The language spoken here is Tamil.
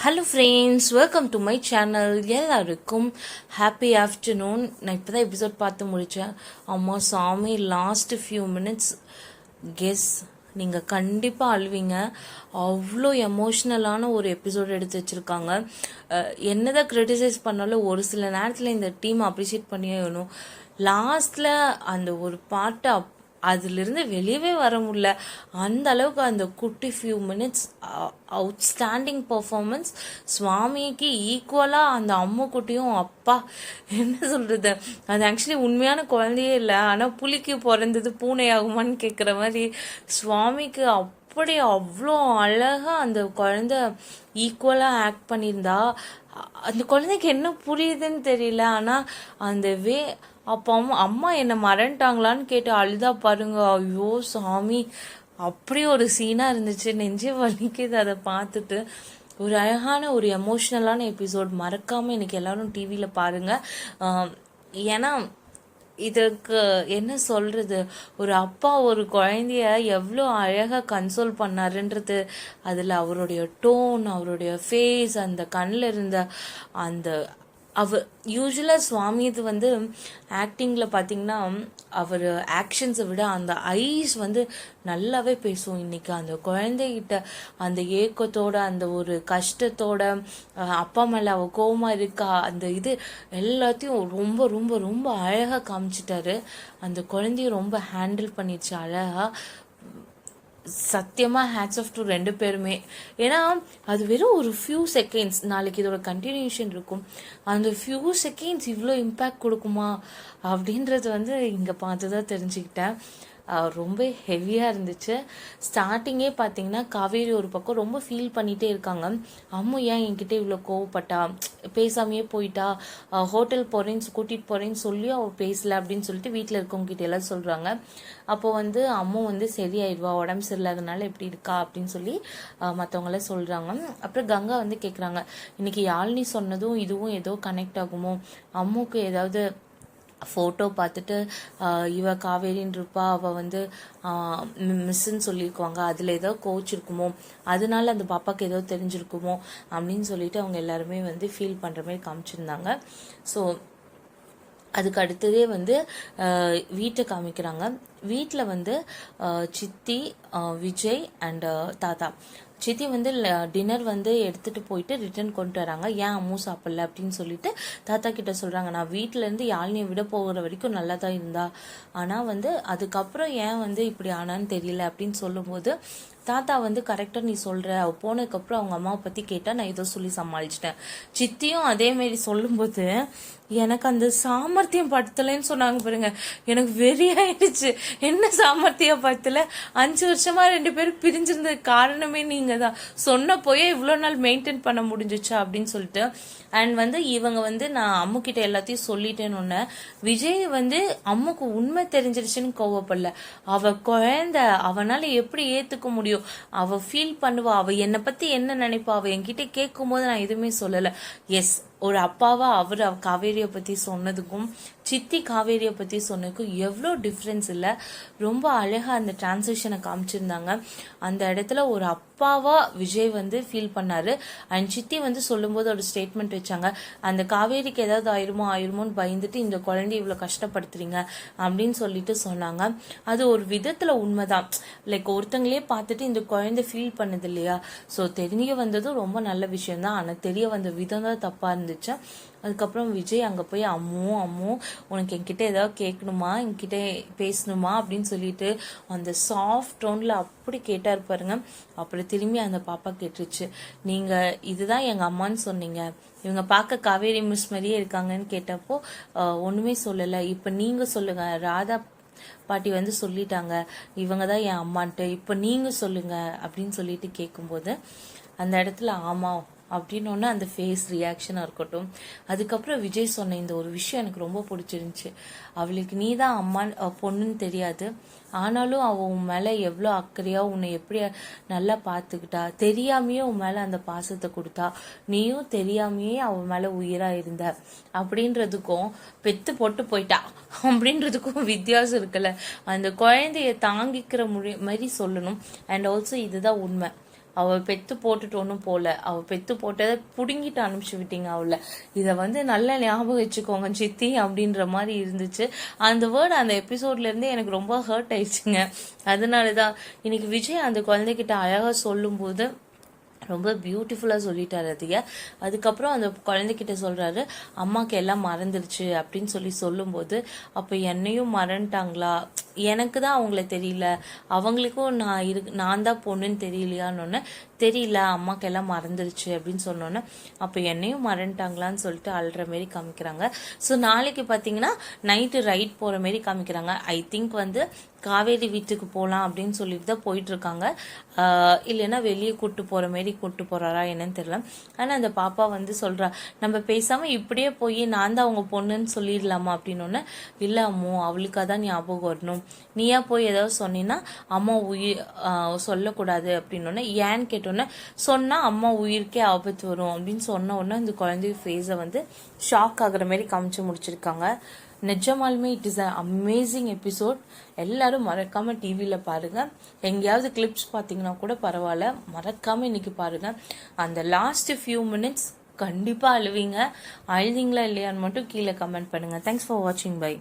Hello friends, welcome to my channel. எல்லாருக்கும் ஹாப்பி ஆஃப்டர்நூன். நான் இப்போ தான் எபிசோட் பார்த்து முடித்தேன். அம்மா சாமி, லாஸ்ட் ஃபியூ மினிட்ஸ் கெஸ் நீங்கள் கண்டிப்பாக அழுவீங்க. அவ்வளோ எமோஷ்னலான ஒரு எபிசோட் எடுத்து வச்சுருக்காங்க. என்னதான் க்ரிட்டிசைஸ் பண்ணாலும் ஒரு சில நேரத்தில் இந்த டீம் அப்ரிஷியேட் பண்ணியே வேணும். லாஸ்ட்டில் அந்த ஒரு பாட்டை அதிலிருந்து வெளியவே வர முடியல. அந்த அளவுக்கு அந்த குட்டி ஃபியூ மினிட்ஸ் அவுட்ஸ்டாண்டிங் பர்ஃபார்மன்ஸ். சுவாமிக்கு ஈக்குவலாக அந்த அம்மு குட்டியும் அப்பா என்ன சொல்கிறது, அது ஆக்சுவலி உண்மையான குழந்தையே இல்லை, ஆனால் புலிக்கு பிறந்தது பூனை ஆகுமான்னு கேட்குற மாதிரி சுவாமிக்கு அப்படி அவ்வளோ அழகாக அந்த குழந்த ஈக்குவலாக ஆக்ட் பண்ணியிருந்தா. அந்த குழந்தைக்கு என்ன புரியுதுன்னு தெரியல, ஆனால் அந்த அப்போ அம்மா என்னை மறந்துட்டாங்களான்னு கேட்டு அழுதா பாருங்க. ஐயோ சாமி, அப்படி ஒரு சீனாக இருந்துச்சு. நெஞ்சே வலிக்குது அதை பார்த்துட்டு. ஒரு அழகான ஒரு எமோஷ்னலான எபிசோட். மறக்காமல் இன்னைக்கு எல்லாரும் டிவியில் பாருங்கள். ஏன்னா இதுக்கு என்ன சொல்கிறது, ஒரு அப்பா ஒரு குழந்தைய எவ்வளோ அழகாக கன்சோல் பண்ணாருன்றது அதில் அவருடைய டோன், அவருடைய ஃபேஸ், அந்த கண்ணில் இருந்த அந்த யூஸ்வலாக சுவாமி இது ஆக்டிங்கில் பார்த்தீங்கன்னா அவர் ஆக்ஷன்ஸை விட அந்த ஐஸ் நல்லாவே பேசும். இன்னைக்கு அந்த குழந்தைகிட்ட அந்த ஏக்கத்தோட, அந்த ஒரு கஷ்டத்தோட, அப்பா மேலே அவள் கோவமாக இருக்கா, அந்த இது எல்லாத்தையும் ரொம்ப ரொம்ப ரொம்ப அழகாக காமிச்சிட்டாரு. அந்த குழந்தைய ரொம்ப ஹேண்டில் பண்ணிடுச்சு அழகாக. சத்தியமாக ஹேட்ஸ் ஆஃப் டு ரெண்டு பேருமே. ஏன்னா அது வெறும் ஒரு ஃபியூ செகண்ட்ஸ். நாளைக்கு இதோட கண்டினியூஷன் இருக்கும். அந்த ஃபியூ செகண்ட்ஸ் இவ்வளோ இம்பேக்ட் கொடுக்குமா அப்படின்றது இங்கே பார்த்து தான் தெரிஞ்சுக்கிட்டேன். ரொம்ப ஹெவியாக இருந்துச்சு. ஸ்டார்டிங்கே பார்த்தீங்கன்னா காவேரி ஒரு பக்கம் ரொம்ப ஃபீல் பண்ணிகிட்டே இருக்காங்க. அம்மு ஏன் என்கிட்ட இவ்வளோ கோவப்பட்டா, பேசாமையே போயிட்டா, ஹோட்டல் போகிறேன்னு கூட்டிகிட்டு போகிறேன்னு சொல்லி அவள் பேசலை அப்படின்னு சொல்லிட்டு வீட்டில் இருக்கவங்ககிட்ட எல்லாம் சொல்கிறாங்க. அப்போ அம்மு சரியாயிடுவா, உடம்பு சரியில்லாதனால எப்படி இருக்கா அப்படின்னு சொல்லி மற்றவங்களாம் சொல்கிறாங்க. அப்புறம் கங்கா கேட்குறாங்க, இன்னைக்கு யாழ்னி சொன்னதும் இதுவும் ஏதோ கனெக்ட் ஆகுமோ, அம்முக்கு ஏதாவது ஃபோட்டோ பார்த்துட்டு இவ காவேரின்னு இருப்பா, அவள் மிஸ்ஸுன்னு சொல்லியிருக்குவாங்க, அதில் ஏதோ கோச் இருக்குமோ, அதனால அந்த பாப்பாவுக்கு ஏதோ தெரிஞ்சிருக்குமோ அப்படின்னு சொல்லிட்டு அவங்க எல்லாருமே ஃபீல் பண்ணுற மாதிரி காமிச்சிருந்தாங்க. ஸோ அதுக்கு அடுத்ததே வீட்டை காமிக்கிறாங்க. வீட்டில் சித்தி, விஜய் அண்ட் தாத்தா. சித்தி டின்னர் எடுத்துகிட்டு போயிட்டு ரிட்டர்ன் கொண்டு வராங்க. ஏன் அம்மு சாப்பிடல அப்படின்னு சொல்லிட்டு தாத்தா கிட்ட சொல்கிறாங்க. நான் வீட்டிலேருந்து யாழ்னியை விட போகிற வரைக்கும் நல்லா தான் இருந்தா, ஆனால் அதுக்கப்புறம் ஏன் இப்படி ஆனான்னு தெரியல அப்படின்னு சொல்லும்போது தாத்தா கரெக்டாக நீ சொல்கிற, அவள் போனதுக்கப்புறம் அவங்க அம்மாவை பற்றி கேட்டால் நான் ஏதோ சொல்லி சமாளிச்சிட்டேன். சித்தியும் அதேமாரி சொல்லும்போது எனக்கு அந்த சாமர்த்தியம் படுத்தலைன்னு சொன்னாங்க பாருங்க, எனக்கு வெறியாயிடுச்சு. என்ன சாமர்த்தியம் படுத்தலை, 5 வருஷமா 2 பேரும் பிரிஞ்சிருந்தது காரணமே நீங்கள் தான், சொன்ன போயே இவ்வளோ நாள் மெயின்டைன் பண்ண முடிஞ்சிச்சா அப்படின்னு சொல்லிட்டு. அண்ட் இவங்க நான் அம்முக்கிட்ட எல்லாத்தையும் சொல்லிட்டேன்னு விஜய் அம்முக்கு உண்மை தெரிஞ்சிருச்சுன்னு கோவப்படல. அவ குழந்தை, அவனால எப்படி ஏத்துக்க முடியும், அவ ஃபீல் பண்ணுவா, அவ என்னை பத்தி என்ன நினைப்பா, அவ என்கிட்ட கேட்கும் போது நான் எதுவுமே சொல்லல. எஸ், ஒரு அப்பாவா அவர் காவேரியை பற்றி சொன்னதுக்கும் சித்தி காவேரியை பற்றி சொன்னதுக்கும் எவ்வளோ டிஃப்ரென்ஸ் இல்லை. ரொம்ப அழகாக அந்த டிரான்சிஷனை காமிச்சிருந்தாங்க. அந்த இடத்துல ஒரு அப்பாவா விஜய் ஃபீல் பண்ணாரு. அண்ட் சித்தி சொல்லும்போது ஒரு ஸ்டேட்மெண்ட் வச்சாங்க, அந்த காவேரிக்கு ஏதாவது ஆயிருமோன்னு பயந்துட்டு இந்த குழந்தைய இவ்வளோ கஷ்டப்படுத்துறீங்க அப்படின்னு சொல்லிட்டு சொன்னாங்க. அது ஒரு விதத்தில் உண்மைதான். லைக் ஒருத்தங்களே பார்த்துட்டு இந்த குழந்தை ஃபீல் பண்ணது இல்லையா. ஸோ தெரிய வந்ததும் ரொம்ப நல்ல விஷயம்தான், ஆனால் தெரிய வந்த விதம் தான் தப்பாக இருந்துச்சு. அதுக்கப்புறம் விஜய் அங்கே போய் அம்மு உனக்கு என்கிட்ட ஏதாவது கேட்கணுமா, என்கிட்ட பேசணுமா அப்படின்னு சொல்லிட்டு அந்த சாஃப்ட் டோனில் அப்படி கேட்டார் பாருங்க. அப்புறம் திரும்பி அந்த பாப்பா கேட்டுருச்சு, நீங்கள் இதுதான் எங்கள் அம்மான்னு சொன்னீங்க, இவங்க பார்க்க காவேரி மிஸ் மாதிரியே இருக்காங்கன்னு கேட்டப்போ ஒன்றுமே சொல்லலை. இப்போ நீங்கள் சொல்லுங்கள், ராதா பாட்டி சொல்லிட்டாங்க இவங்க தான் என் அம்மான்ட்டு, இப்போ நீங்கள் சொல்லுங்க அப்படின்னு சொல்லிட்டு கேட்கும்போது அந்த இடத்துல ஆமாம் அப்படின்னு அந்த ஃபேஸ் ரியாக்ஷனாக இருக்கட்டும். அதுக்கப்புறம் விஜய் சொன்ன இந்த ஒரு விஷயம் எனக்கு ரொம்ப பிடிச்சிருந்துச்சு. அவளுக்கு நீ தான் அம்மா பொண்ணுன்னு தெரியாது, ஆனாலும் அவள் உன் மேலே எவ்வளோ அக்கறையாக உன்னை எப்படி நல்லா பார்த்துக்கிட்டா, தெரியாமையே உன் மேலே அந்த பாசத்தை கொடுத்தா, நீயும் தெரியாமையே அவன் மேலே உயிராக இருந்த அப்படின்றதுக்கும் பெத்து போட்டு போயிட்டா அப்படின்றதுக்கும் வித்தியாசம் இருக்குல்ல. அந்த குழந்தைய தாங்கிக்கிற மாதிரி சொல்லணும். அண்ட் ஆல்சோ இதுதான் உண்மை, அவள் பெத்து போட்டுட்டு ஒன்றும் போல, அவள் பெத்து போட்டதை பிடுங்கிட்டு அனுப்பிச்சு விட்டீங்க அவளை. இதை வந்து நல்லா ஞாபகம் வச்சுக்கோங்க சித்தி அப்படின்ற மாதிரி இருந்துச்சு. அந்த வேர்டு அந்த எபிசோட்ல இருந்தே எனக்கு ரொம்ப ஹர்ட் ஆயிடுச்சுங்க. அதனாலதான் இன்னைக்கு விஜய் அந்த குழந்தைகிட்ட அழகா சொல்லும்போது ரொம்ப பியூட்டிஃபுல்லாக சொல்லிட்டாரு அதைய. அதுக்கப்புறம் அந்த குழந்தைகிட்ட சொல்கிறாரு, அம்மாவுக்கு எல்லாம் மறந்துடுச்சு அப்படின்னு சொல்லும்போது, அப்போ என்னையும் மறந்துட்டாங்களா, எனக்கு தான் அவங்கள தெரியல, அவங்களுக்கும் நான் தான் பொண்ணுன்னு தெரியலையான்னு தெரியல, அம்மாவுக்கு எல்லாம் மறந்துடுச்சு அப்படின்னு சொன்னோன்னே, அப்போ என்னையும் மறந்துட்டாங்களான்னு சொல்லிட்டு அழுற மாரி காமிக்கிறாங்க. ஸோ நாளைக்கு பார்த்தீங்கன்னா நைட்டு ரைட் போகிற மாரி காமிக்கிறாங்க. ஐ திங்க் வந்து காவேரி வீட்டுக்கு போகலாம் அப்படின்னு சொல்லிட்டு தான் போயிட்டு இருக்காங்க. இல்லைன்னா வெளியே கூட்டு போகிற மாரி கூட்டு போகிறாரா என்னன்னு தெரியல. ஆனால் அந்த பாப்பா வந்து சொல்கிறா, நம்ம பேசாமல் இப்படியே போய் நான் தான் அவங்க பொண்ணுன்னு சொல்லிடலாமா அப்படின்னோடனே, இல்லை அம்மோ அவளுக்காக தான் ஞாபகம் வரணும், நீயா போய் ஏதாவது சொன்னீங்கன்னா அம்மா உயிர் சொல்லக்கூடாது அப்படின்னோடனே, ஏன்னு கேட்டோன்னே, சொன்னால் அம்மா உயிருக்கே ஆபத்து வரும் அப்படின்னு சொன்ன உடனே அந்த குழந்தை ஃபேஸை வந்து ஷாக் ஆகுற மாதிரி காமிச்சு முடிச்சிருக்காங்க. நிஜமாலுமே it is a amazing episode. எல்லாரும் மறக்காம டிவியில பாருங்க. எங்கேயாவது கிளிப்ஸ் பார்த்தீங்கன்னா கூட பரவாயில்ல, மறக்காம இன்னைக்கு பாருங்க. அந்த லாஸ்ட் ஃபியூ மினிட்ஸ் கண்டிப்பா அழுவீங்க. அழுவீங்களா இல்லையான்னு மட்டும் கீழே கமெண்ட் பண்ணுங்க. தேங்க்ஸ் ஃபார் வாட்சிங். பை.